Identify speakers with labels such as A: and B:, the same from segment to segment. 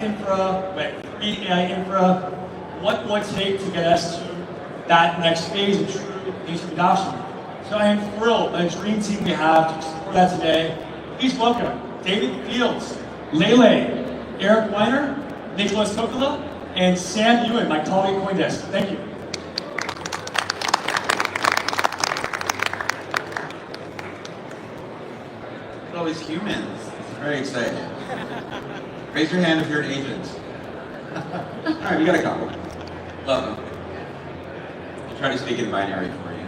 A: AI infra, what will it take to get us to that next phase of true mainstream adoption? So I am thrilled by the dream team we have to explore that today. Please welcome David Fields, Lele, Eric Weiner, Nicolas, and Sam Ewan, my colleague at CoinDesk. Thank you.
B: Look at all these humans. It's very exciting. Raise your hand if you're an agent. All right, we got a couple. Welcome. I'll try to speak in binary for you.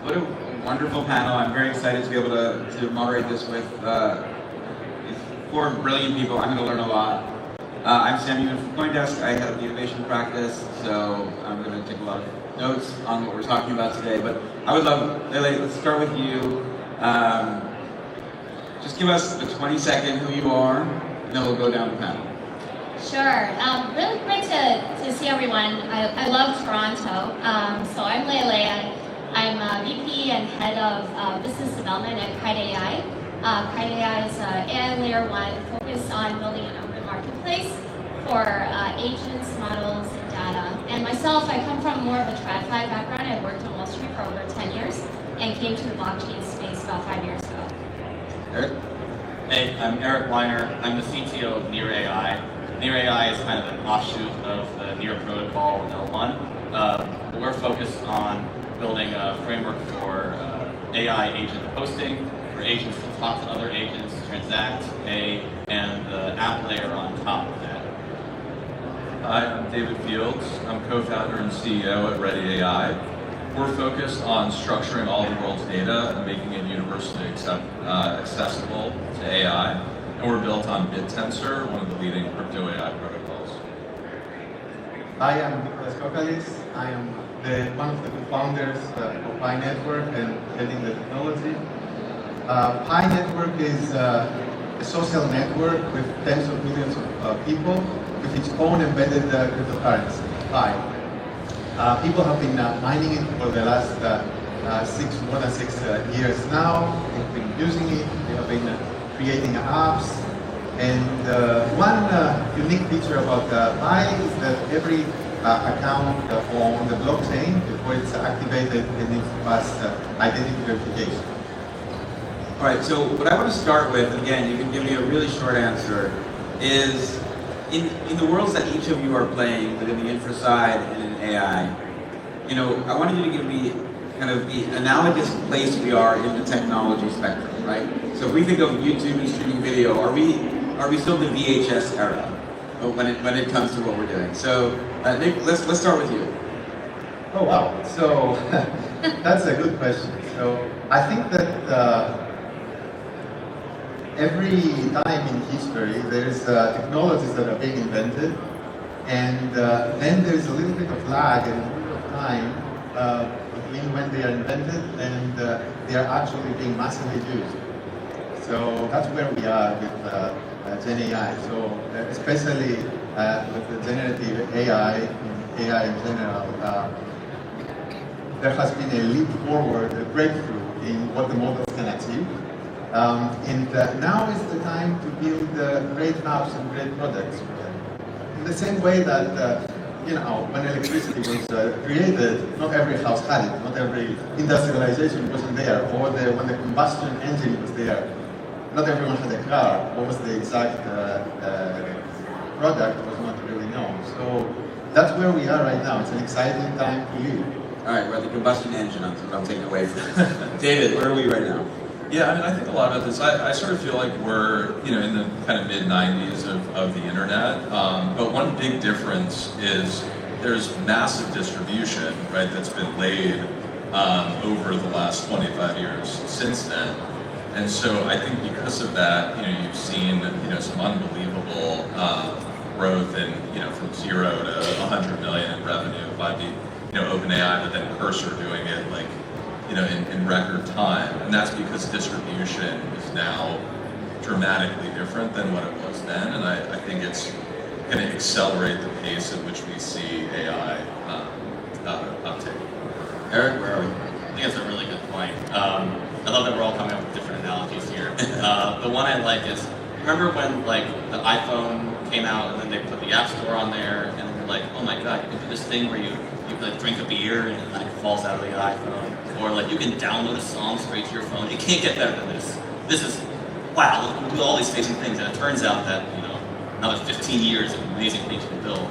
B: What a wonderful panel. I'm very excited to be able to moderate this with these four brilliant people. I'm going to learn a lot. I'm Sam Ewan from CoinDesk. I head up the innovation practice, so I'm going to take a lot of notes on what we're talking about today. But I would love, Lele, let's start with you. Just give us a 20-second who you are, and then we'll go down the panel.
C: Sure. Really great to see everyone. I love Toronto. So I'm Lele. I'm VP and Head of Business Development at Kite AI. Kite AI is AI Layer 1 focused on building an open marketplace for agents, models, and data. And myself, I come from more of a TradFi background. I worked on Wall Street for over 10 years and came to the blockchain space about 5 years ago.
B: Eric?
D: Hey, I'm Eric Weiner. I'm the CTO of Near AI. Near AI is kind of an offshoot of the Near protocol with L1. We're focused on building a framework for AI agent hosting, for agents to talk to other agents, transact, pay, and the app layer on top of that.
E: Hi, I'm David Fields. I'm co-founder and CEO at Ready AI. We're focused on structuring all the world's data and making it universally accessible to AI. And we're built on BitTensor, one of the leading crypto AI protocols.
F: Hi, I'm Nicolas. I am one of the co-founders of Pi Network and heading the technology. Pi Network is a social network with tens of millions of people with its own embedded cryptocurrency, Pi. People have been mining it for the last more than 6 years now. They've been using it, they have been creating apps. And one unique feature about Pi is that every account on the blockchain, before it's activated, it needs to pass identity verification.
B: All right, so what I want to start with, and again, you can give me a really short answer, is in the worlds that each of you are playing within the infra side and in AI, you know, I wanted you to give me kind of the analogous place we are in the technology spectrum, right? So if we think of YouTube and streaming video, are we still in the VHS era when it comes to what we're doing? So Nick, let's start with you.
F: Oh wow, so that's a good question. So I think that every time in history there's technologies that are being invented, and then there's a little bit of lag and a little bit of time between when they are invented and they are actually being massively used. So that's where we are with Gen AI. So especially with the generative AI in general, there has been a leap forward, a breakthrough in what the models can achieve. And now is the time to build great apps and great products. In the same way that, you know, when electricity was created, not every house had it, not every industrialization wasn't there, or when the combustion engine was there, not everyone had a car. What was the exact product was not really known. So that's where we are right now. It's an exciting time to live.
B: All right, we're at the combustion engine. That's what I'm taking away from this. David, where are we right now?
E: Yeah, I mean, I think a lot about this. I sort of feel like we're, you know, in the kind of mid-90s of the internet. But one big difference is there's massive distribution, right, that's been laid over the last 25 years since then. And so I think because of that, you know, you've seen, you know, some unbelievable growth in, you know, from 0 to 100 million in revenue by the, you know, OpenAI, but then Cursor doing it like, you know, in record time. And that's because distribution is now dramatically different than what it was then. And I think it's going to accelerate the pace at which we see AI uptake.
B: Eric, where are we?
D: I think that's a really good point. I love that we're all coming up with different analogies here. The one I like is remember when like the iPhone came out and then they put the App Store on there and then you're like, oh my god, you can do this thing where you like drink a beer and it like falls out of the iPhone, or like you can download a song straight to your phone. It can't get better than this. This is wow. Look at all these amazing things, and it turns out that another 15 years of amazing things to build.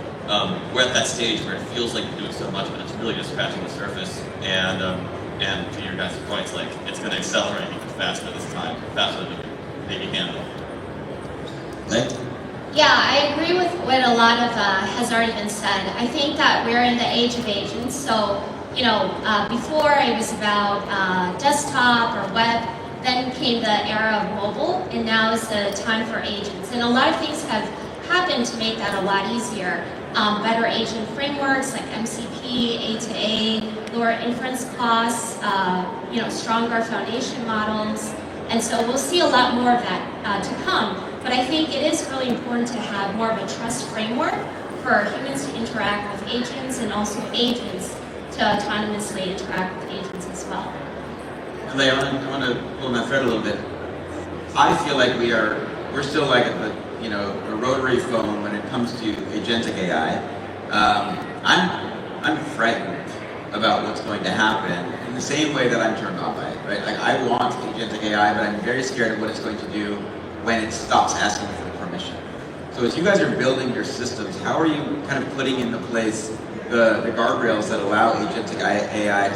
D: We're at that stage where it feels like you're doing so much, but it's really just scratching the surface. And to your guys' points, like it's going to accelerate even faster this time, faster than we can maybe handle.
B: Right?
C: Yeah, I agree with what a lot of has already been said. I think that we're in the age of agents. So, before it was about desktop or web, then came the era of mobile, and now is the time for agents. And a lot of things have happened to make that a lot easier. Better agent frameworks like MCP, A2A, lower inference costs, stronger foundation models. And so we'll see a lot more of that to come. But I think it is really important to have more of a trust framework for humans to interact with agents, and also agents to autonomously interact with agents as well.
B: Leia, I want to pull that thread a little bit. I feel like we're still like a rotary phone when it comes to agentic AI. I'm frightened about what's going to happen in the same way that I'm turned on by it, right? Like I want agentic AI, but I'm very scared of what it's going to do when it stops asking for permission. So as you guys are building your systems, how are you kind of putting into place the guardrails that allow agentic AI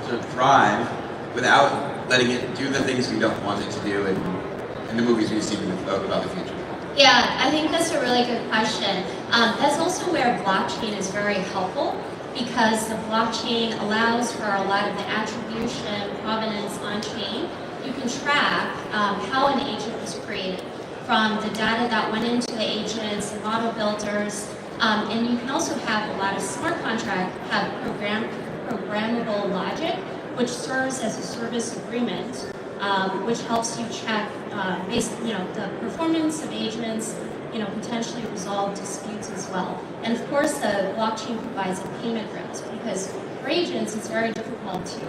B: to thrive without letting it do the things we don't want it to do in the movies we've seen about the future?
C: Yeah, I think that's a really good question. That's also where blockchain is very helpful, because the blockchain allows for a lot of the attribution, provenance on-chain. You can track how an agent was created from the data that went into the agents and model builders. And you can also have a lot of smart contracts have programmable logic, which serves as a service agreement, which helps you check the performance of agents, potentially resolve disputes as well. And of course, the blockchain provides a payment rails, because for agents, it's very difficult to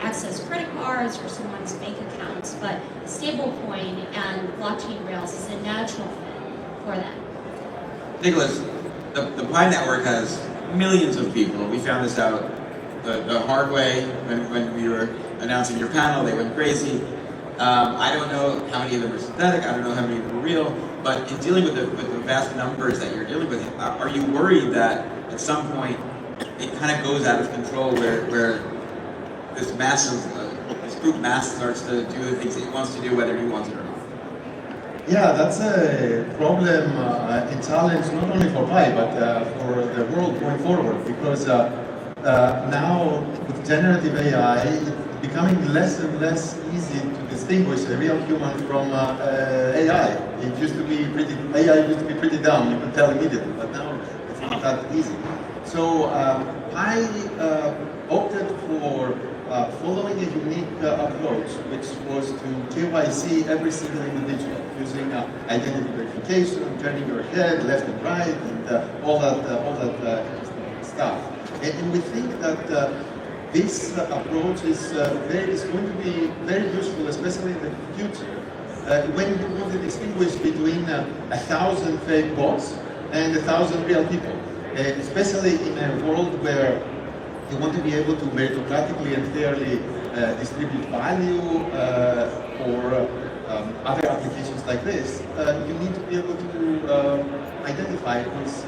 C: access credit cards or someone's bank accounts, but stablecoin and blockchain rails is a natural fit for that.
B: Nicolas, the Pi network has millions of people. We found this out the hard way when we were announcing your panel. They went crazy. I don't know how many of them are synthetic. I don't know how many of them are real. But in dealing with the vast numbers that you're dealing with, are you worried that at some point it kind of goes out of control where this group mass starts to do the things it wants to do, whether you want it or not?
F: Yeah, that's a problem and challenge not only for Pi, but for the world going forward, because now with generative AI, it's becoming less and less easy to distinguish a real human from AI. AI used to be pretty dumb, you could tell immediately, but now it's not that easy. So I opted for following a unique approach, which was to KYC every single individual using identity verification, turning your head left and right, and all that stuff. And we think that this approach is going to be very useful, especially in the future, when you want to distinguish between 1,000 fake bots and 1,000 real people, especially in a world where you want to be able to meritocratically and fairly distribute value or other applications like this. You need to be able to identify who's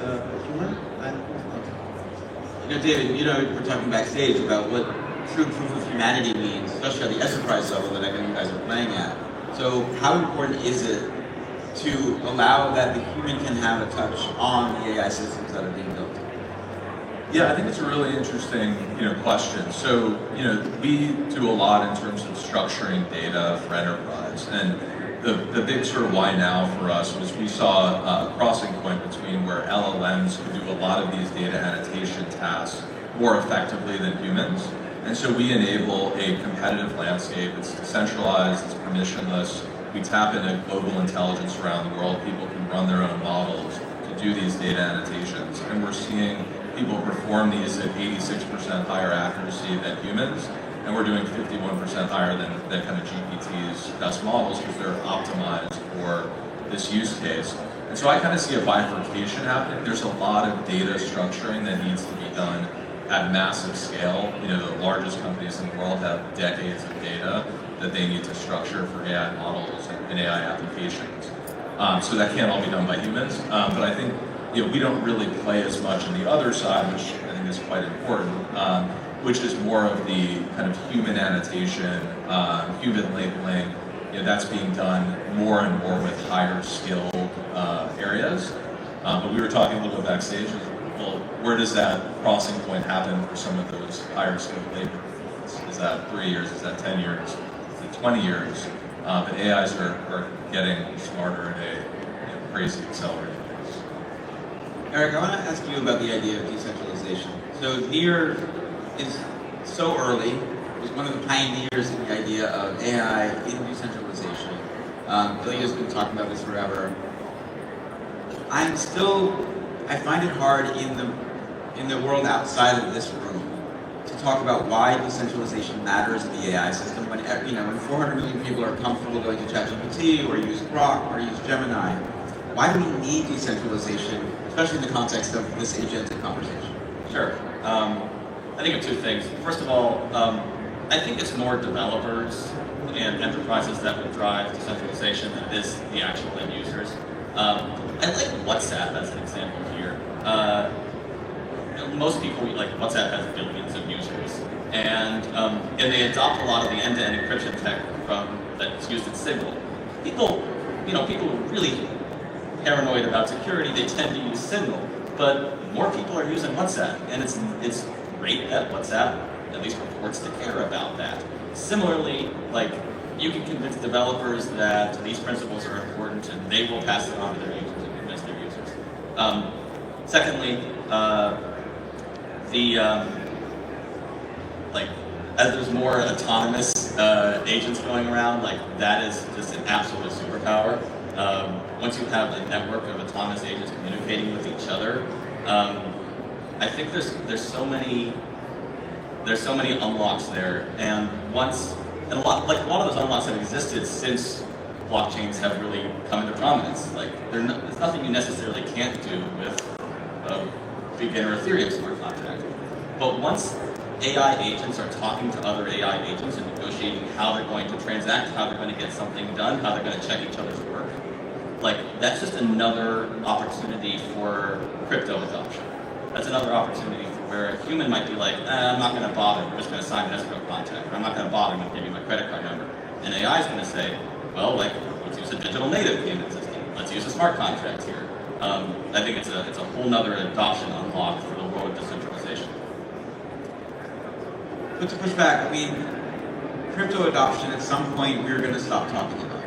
F: human and who's not.
B: David, we're talking backstage about what true proof of humanity means, especially at the enterprise level that I know you guys are playing at. So how important is it to allow that the human can have a touch on the AI systems that are being built?
E: Yeah, I think it's a really interesting, question. So, we do a lot in terms of structuring data for enterprise, and the big sort of why now for us was we saw a crossing point between where LLMs could do a lot of these data annotation tasks more effectively than humans, and so we enable a competitive landscape. It's decentralized, it's permissionless. We tap into global intelligence around the world. People can run their own models to do these data annotations, and we're seeing people perform these at 86% higher accuracy than humans. and we're doing 51% higher than kind of GPT's best models because they're optimized for this use case. And so I kind of see a bifurcation happening. There's a lot of data structuring that needs to be done at massive scale. You know, the largest companies in the world have decades of data that they need to structure for AI models and AI applications. So that can't all be done by humans. But I think, you know, we don't really play as much on the other side, which I think is quite important, which is more of the kind of human annotation, human labeling. You know, that's being done more and more with higher skilled areas. But we were talking a little bit backstage. Well, where does that crossing point happen for some of those higher skilled labor? Is that 3 years? Is that 10 years? Is it 20 years? But AIs are getting smarter at a crazy accelerated pace.
B: Eric, I want to ask you about the idea of decentralization. So Near is so early. It was one of the pioneers in the idea of AI in decentralization. Ilya's been talking about this forever. I find it hard in the world outside of this room to talk about why decentralization matters in the AI system when, you know, when 400 million people are comfortable going to ChatGPT or use Grok or use Gemini. Why do we need decentralization, especially in the context of this agentic conversation?
D: Sure. I think of two things. First of all, I think it's more developers and enterprises that will drive decentralization than it is the actual end users. I like WhatsApp as an example here. Most people, like WhatsApp has billions of users, and they adopt a lot of the end-to-end encryption tech that's used in Signal. People who are really paranoid about security, they tend to use Signal, but more people are using WhatsApp, and it's great that WhatsApp at least purports to care about that. Similarly, like, you can convince developers that these principles are important and they will pass it on to their users and convince their users. Secondly, as there's more autonomous agents going around, like, that is just an absolute superpower. Once you have a network of autonomous agents communicating with each other, I think there's so many unlocks there, and a lot of those unlocks have existed since blockchains have really come into prominence. Like, there's nothing you necessarily can't do with a beginner Ethereum smart contract. But once AI agents are talking to other AI agents and negotiating how they're going to transact, how they're going to get something done, how they're going to check each other's work, like, that's just another opportunity for crypto adoption. That's another opportunity for where a human might be like, I'm not going to bother, we're just going to sign an escrow contract, or I'm not going to bother, I'm going to give you my credit card number. And AI is going to say, well, like, let's use a digital native payment system. Let's use a smart contract here. I think it's a whole nother adoption unlock for the world of decentralization.
B: But to push back, I mean, crypto adoption at some point we're going to stop talking about,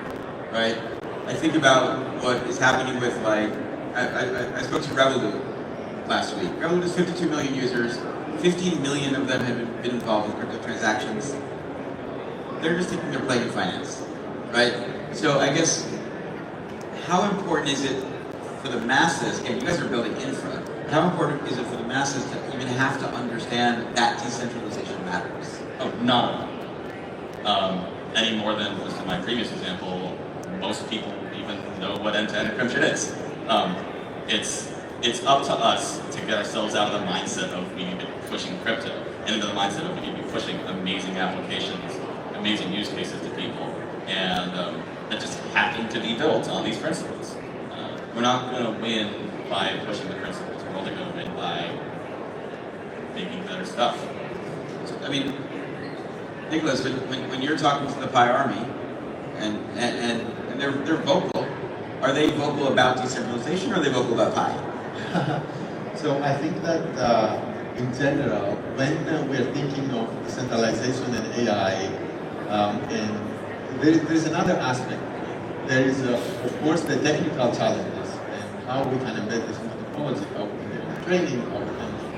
B: right? I think about what is happening with, like, I spoke to Revolut last week. Revolut has 52 million users. 15 million of them have been involved in crypto transactions. They're just thinking they're playing finance, right? So I guess, how important is it for the masses, and you guys are building infra, how important is it for the masses to even have to understand that decentralization matters?
D: Oh, none. Any more than just in my previous example, most people even know what end-to-end encryption is. It's up to us to get ourselves out of the mindset of we need to be pushing crypto and into the mindset of we need to be pushing amazing applications, amazing use cases to people, and that just happen to be built on these principles. We're not going to win by pushing the principles. We're only going to win by making better stuff.
B: So, I mean, Nicolas, when you're talking to the Pi Army, and they're vocal, are they vocal about decentralization or are they vocal about Pi?
F: So I think that in general, when we're thinking of decentralization and AI, and there's another aspect. There is, of course, the technical challenges and how we can embed this into technology, how we can do training, how we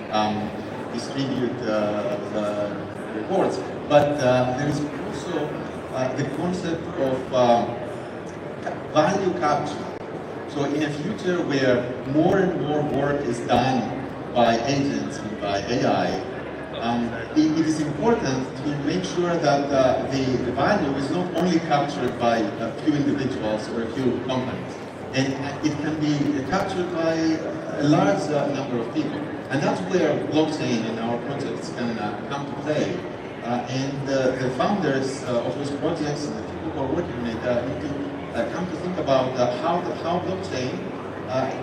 F: can distribute the reports. But there is also the concept of value capture. So in a future where more and more work is done by agents and by AI, It is important to make sure that the value is not only captured by a few individuals or a few companies, and it can be captured by a large number of people. And that's where blockchain and our projects can come to play. And the founders of those projects and the people who are working on it need to come to think about how blockchain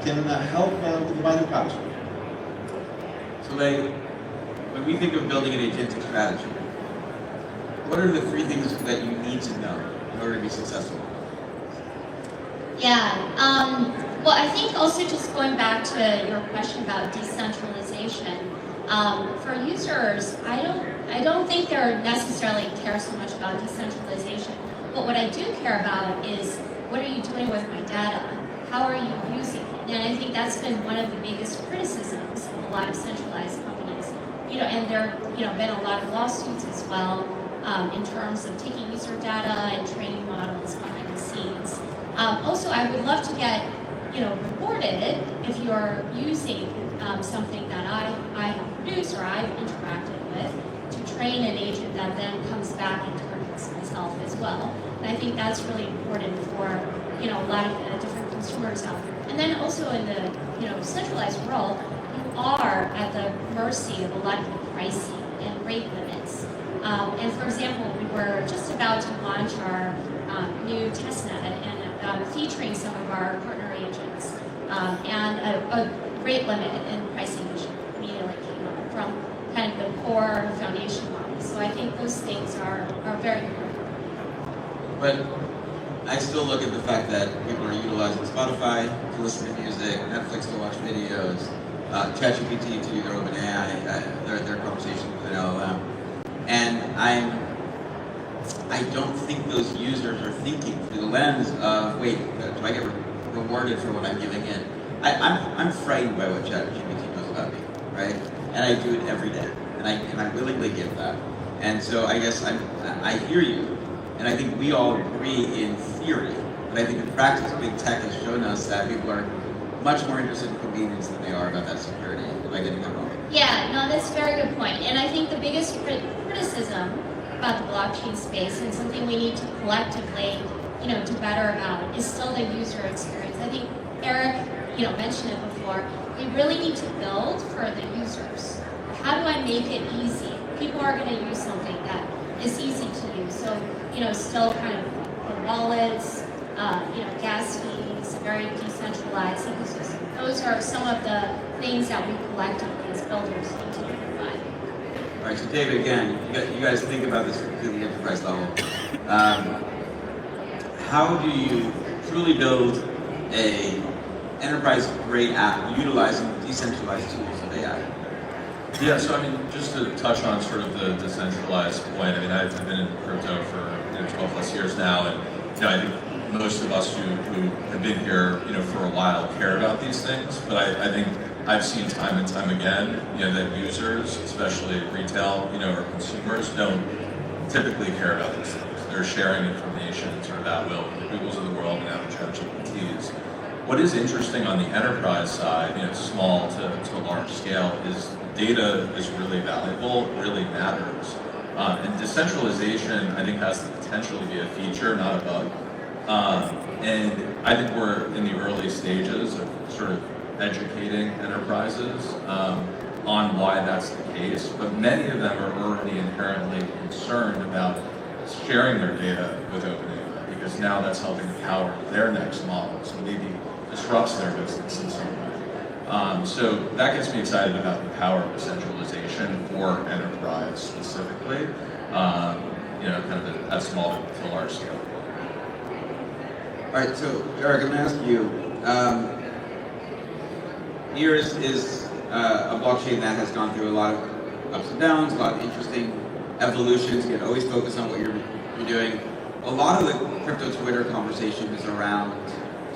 F: can help with value capture.
B: So when we think of building an agentic strategy, what are the 3 things that you need to know in order to be successful?
C: Yeah, well, I think also just going back to your question about decentralization, for users, I don't think they necessarily care so much about decentralization, but what I do care about is what are you doing with my data? How are you using it? And I think that's been one of the biggest criticisms of a lot of centralized companies. And there have been a lot of lawsuits as well in terms of taking user data and training models behind the scenes. Also, I would love to get rewarded if you're using something that I have produced or I've interacted with to train an agent that then comes back and targets myself as well. And I think that's really important for a lot of the different consumers out there. And then also in the centralized world, you are at the mercy of a lot of the pricing and rate limits. And for example, we were just about to launch our new testnet and featuring some of our partner agents, and a rate limit and pricing issue immediately came up from kind of the core foundation model. So I think those things are very important.
B: But I still look at the fact that people are utilizing Spotify to listen to music, Netflix to watch videos, ChatGPT to do their open AI, their conversations with an LLM. And I don't think those users are thinking through the lens of, wait, do I get rewarded for what I'm giving in? I'm frightened by what ChatGPT knows about me, right? And I do it every day, and I willingly give that. And so I guess I hear you, and I think we all agree in theory, but I think in practice, big tech has shown us that people are much more interested in convenience than they are about that security. Am I getting that wrong?
C: Yeah, no, that's a very good point. And I think the biggest criticism about the blockchain space, and something we need to collectively, do better about, is still the user experience. I think Eric, mentioned it before. We really need to build for the users. How do I make it easy? People are going to use something that is easy to use. So, still kind of the wallets, gas fees, very decentralized ecosystem. Those are some of the things that we collectively as builders need to provide.
B: All right, so David, again, you guys think about this at the enterprise level. How do you truly build a enterprise-grade app utilizing decentralized tools of AI?
E: Yeah, so just to touch on sort of the decentralized point, I've been in crypto for 12 plus years now, and I think most of us who have been here for a while care about these things, but I think I've seen time and time again that users, especially retail or consumers, don't typically care about these things. They're sharing information sort of at will with the Googles of the world and now the ChatGPTs. What is interesting on the enterprise side, small to large scale, is data is really valuable, really matters. And decentralization, I think, has the potential to be a feature, not a bug. And I think we're in the early stages of sort of educating enterprises on why that's the case, but many of them are already inherently concerned about sharing their data with OpenAI, because now that's helping to power their next model, so maybe disrupts their business in some way. So that gets me excited about the power of decentralization for enterprise specifically, kind of at small to large scale.
B: All right, so Eric, I'm going to ask you, NEAR is a blockchain that has gone through a lot of ups and downs, a lot of interesting evolutions. You can always focus on what you're doing. A lot of the crypto Twitter conversation is around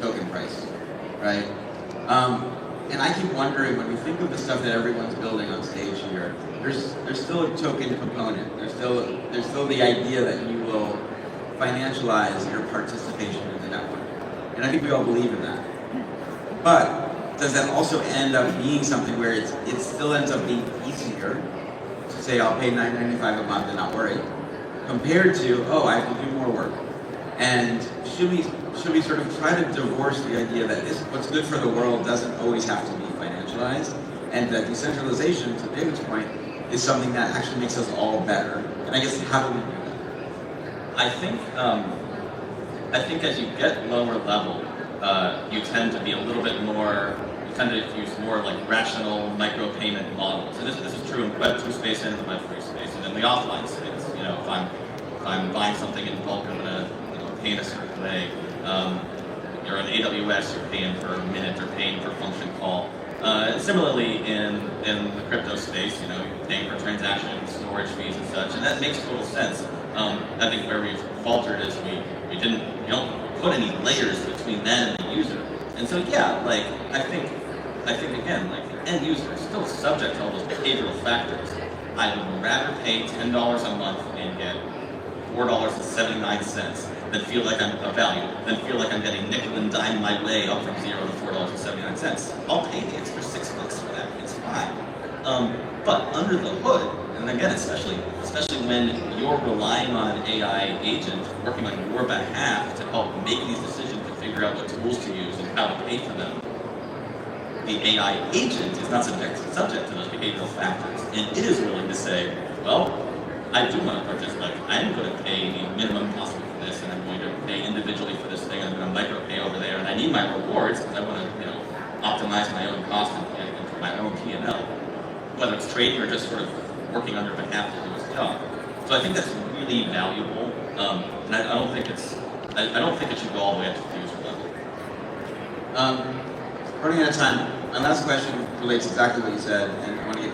B: token price, right? And I keep wondering, when we think of the stuff that everyone's building on stage here, there's still a token component. There's still the idea that you will financialize your participation in the network. And I think we all believe in that. But does that also end up being something where it still ends up being easier to say I'll pay $9.95 a month and not worry, compared to, oh, I have to do more work. And should we sort of try to divorce the idea that what's good for the world doesn't always have to be financialized, and that decentralization, to David's point, is something that actually makes us all better. And I guess, how do we do that?
D: I think as you get lower level, you tend to be a little bit more, you tend to use more like rational micropayment models. And this is true in Web2 space and in the Web3 space, and in the offline space. You know, if I'm buying something in bulk, I'm gonna pay in a certain way. You're on AWS, you're paying per minute or paying per function call. Similarly, in the crypto space, you know, you're paying per transaction, storage fees and such, and that makes total sense. I think where we've faltered is we don't put any layers between that and the user. And so yeah, like I think again, like the end user is still subject to all those behavioral factors. I would rather pay $10 a month and get $4.79 than feel like I'm a value, than feel like I'm getting nickel and dime my way up from $0 to $4.79. I'll pay the extra $6 for that. It's fine. But under the hood, and again, especially when you're relying on an AI agent working on your behalf to help make these decisions, to figure out what tools to use and how to pay for them, the AI agent is not subject to those behavioral factors, and it is willing to say, well, I do want to purchase, like, I'm going to pay the minimum possible for this, and I'm going to pay individually for this thing, and I'm going to micro-pay over there, and I need my rewards because I want to, you know, optimize my own cost and for my own P&L, whether it's trading or just sort of working on your behalf to do his job. So I think that's really valuable, and I don't think it should go all the way up to the user level.
B: Running out of time, my last question relates exactly what you said, and I want to get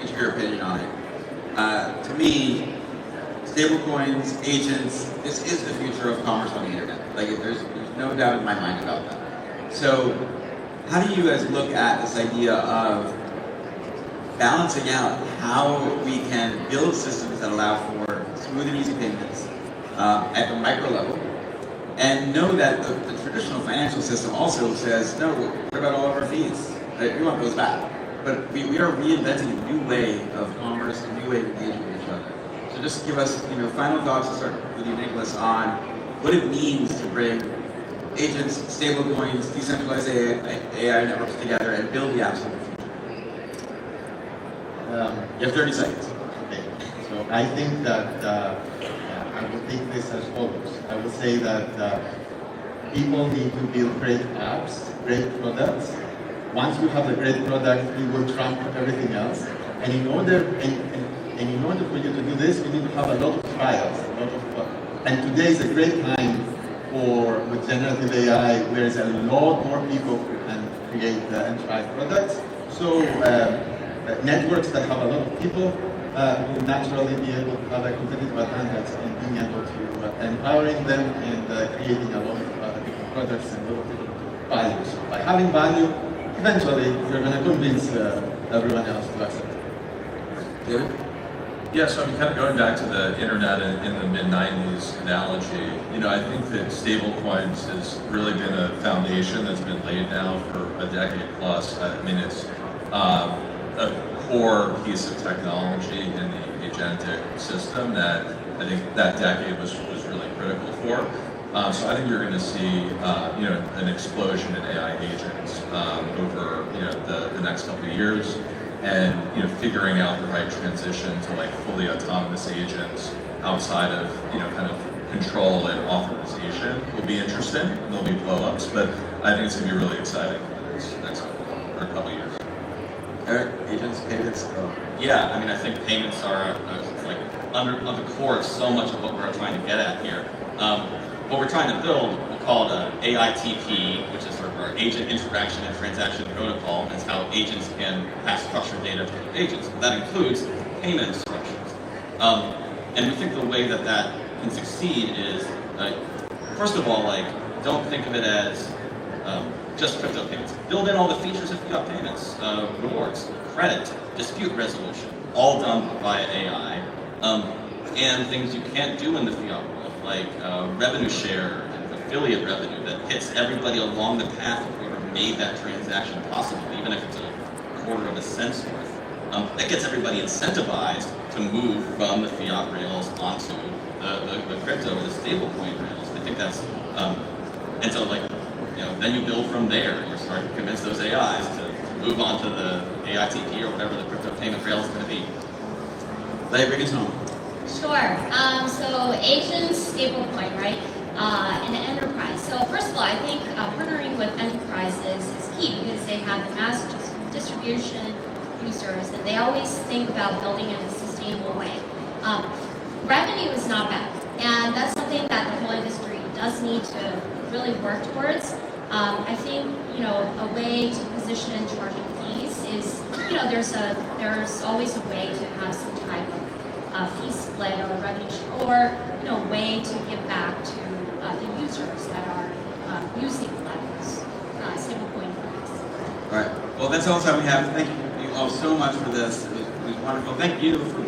B: each of your opinion on it. To me, stablecoins, agents, this is the future of commerce on the internet. Like, there's no doubt in my mind about that. So, how do you guys look at this idea of balancing out how we can build systems that allow for smooth and easy payments at the micro level, and know that the traditional financial system also says, no, what about all of our fees? We want those back. But we are reinventing a new way of commerce, a new way of engaging with each other. So just give us, final thoughts to start with you, Nicolas, on what it means to bring agents, stablecoins, decentralized AI networks together and build the absolute future. You have 30 seconds.
F: Okay, so I think that I would take this as follows. I would say that people need to build great apps, great products. Once you have a great product, it will trump everything else. And in order for you to do this, you need to have a lot of trials, and today is a great time with generative AI, where there's a lot more people who can create and try products. So networks that have a lot of people will naturally be able to have a competitive advantage in being able to empowering them and creating a lot of different products and a lot of different value. So by having value, eventually you're going to convince everyone else to accept it.
B: David?
E: Yeah, so I mean, kind of going back to the internet in the mid-90s analogy, I think that stablecoins has really been a foundation that's been laid now for a decade plus. I mean, it's a core piece of technology in the agentic system that I think that decade was really critical for. So I think you're going to see, an explosion in AI agents over, the next couple of years, and figuring out the right transition to like fully autonomous agents outside of, kind of control and authorization will be interesting. There'll be blow-ups, but I think it's going to be really exciting for this next couple of years.
B: Eric, agents, payments.
D: Yeah, I mean, I think payments are under the core of so much of what we're trying to get at here. What we're trying to build, we call it AITP, which is sort of our agent interaction and transaction protocol. That's how agents can pass structured data to other agents. That includes payment instructions. And we think the way that can succeed is, first of all, don't think of it as just crypto payments. Build in all the features of fiat payments, rewards, credit, dispute resolution, all done via AI, and things you can't do in the fiat world, like revenue share and affiliate revenue that hits everybody along the path of whoever made that transaction possible, even if it's a quarter of a cent's worth. That gets everybody incentivized to move from the fiat rails onto the crypto or the stablecoin rails. I think that's, and so like, then you build from there. You start to convince those AIs to move on to the AITP or whatever the crypto payment rail is going to be.
B: Lay, bring us home.
C: Sure. So agents, stablecoin, right? And enterprise. So first of all, I think partnering with enterprises is key because they have the mass distribution users, and they always think about building in a sustainable way. Revenue is not bad, and that's something that the whole industry does need to really work towards. I think a way to position charging fees is there's always a way to have some type of fee split or revenue share, or way to give back to the users that are using those stablecoin products.
B: All right. Well, that's all the time we have. Thank you all so much for this. It was wonderful. Thank you for